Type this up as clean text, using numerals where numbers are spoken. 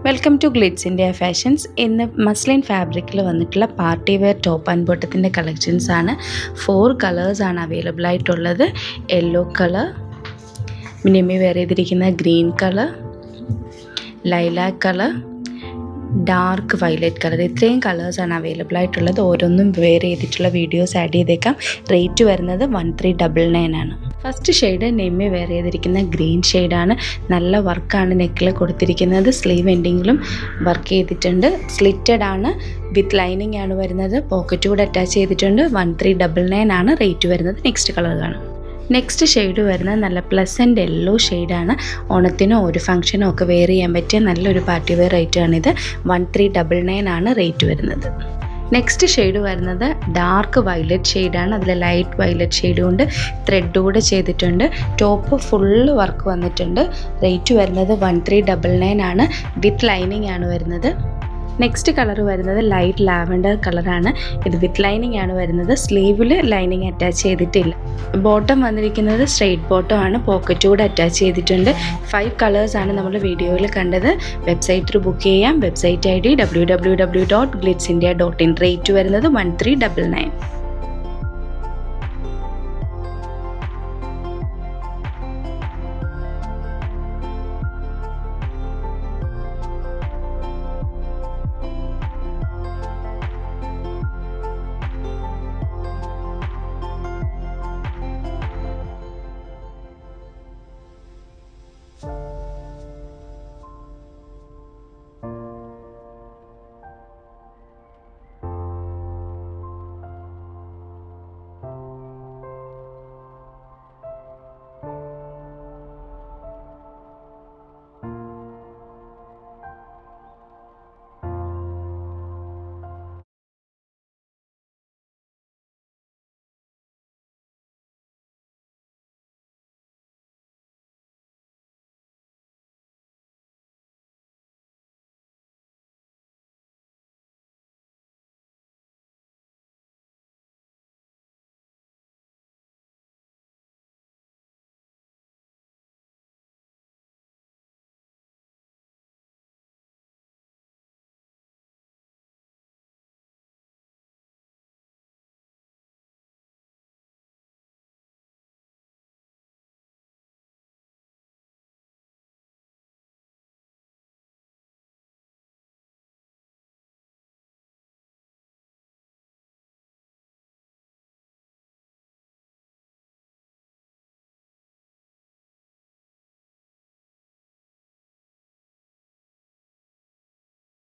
Welcome to glitz India fashions. ഇന്ന് muslin ഫാബ്രിക്കിൽ വന്നിട്ടുള്ള പാർട്ടി വെയർ ടോപ്പ് ആൻഡ് ബോട്ടത്തിൻ്റെ കളക്ഷൻസ് ആണ്. 4 കളേഴ്സാണ് അവൈലബിൾ ആയിട്ടുള്ളത്. യെല്ലോ കളർ, മിനിമി വെയർ ചെയ്തിരിക്കുന്ന green colour, lilac colour, dark violet colour, ഇത്രയും കളേഴ്സാണ് അവൈലബിൾ ആയിട്ടുള്ളത്. ഓരോന്നും വെയർ ചെയ്തിട്ടുള്ള വീഡിയോസ് ആഡ് ചെയ്തേക്കാം. റേറ്റ് വരുന്നത് 1399 ആണ്. ഫസ്റ്റ് ഷെയ്ഡ് നെമ്മി വെയർ ചെയ്തിരിക്കുന്ന ഗ്രീൻ ഷെയ്ഡാണ്. നല്ല വർക്കാണ് നെക്കിൽ കൊടുത്തിരിക്കുന്നത്. സ്ലീവ് എൻഡിങ്ങിലും വർക്ക് ചെയ്തിട്ടുണ്ട്. സ്ലിറ്റഡ് ആണ്, വിത്ത് ലൈനിങ് ആണ് വരുന്നത്. പോക്കറ്റ് കൂടെ അറ്റാച്ച് ചെയ്തിട്ടുണ്ട്. 1399 ആണ് റേറ്റ് വരുന്നത്. നെക്സ്റ്റ് കളർ കാണാം. നെക്സ്റ്റ് ഷെയ്ഡ് വരുന്നത് നല്ല പ്ലസൻറ്റ് യെല്ലോ ഷെയ്ഡാണ്. ഓണത്തിനോ ഒരു ഫംഗ്ഷനോ ഒക്കെ വെയർ ചെയ്യാൻ പറ്റിയ നല്ലൊരു പാർട്ടി വെയർ ഐറ്റമാണിത്. 1399 ആണ് റേറ്റ് വരുന്നത്. നെക്സ്റ്റ് ഷെയ്ഡ് വരുന്നത് ഡാർക്ക് വയലറ്റ് ഷെയ്ഡാണ്. അതിൽ ലൈറ്റ് വയലറ്റ് ഷെയ്ഡ് കൊണ്ട് ത്രെഡ് കൂടെ ചെയ്തിട്ടുണ്ട്. ടോപ്പ് ഫുള്ള് വർക്ക് വന്നിട്ടുണ്ട്. റേറ്റ് വരുന്നത് 1399 ആണ്. വിത്ത് ലൈനിങ് ആണ് വരുന്നത്. നെക്സ്റ്റ് കളർ വരുന്നത് ലൈറ്റ് ലാവൻഡർ കളറാണ്. ഇത് വിത്ത് ലൈനിങ് ആണ് വരുന്നത്. സ്ലീവിൽ ലൈനിങ് അറ്റാച്ച് ചെയ്തിട്ടില്ല. ബോട്ടം വന്നിരിക്കുന്നത് സ്ട്രെയിറ്റ് ബോട്ടം ആണ്. പോക്കറ്റ് കൂടെ അറ്റാച്ച് ചെയ്തിട്ടുണ്ട്. 5 കളേഴ്സാണ് നമ്മൾ വീഡിയോയിൽ കണ്ടത്. വെബ്സൈറ്റിൽ ബുക്ക് ചെയ്യാം. Website ID www.glitzindia.in. റേറ്റ് വരുന്നത് 1399.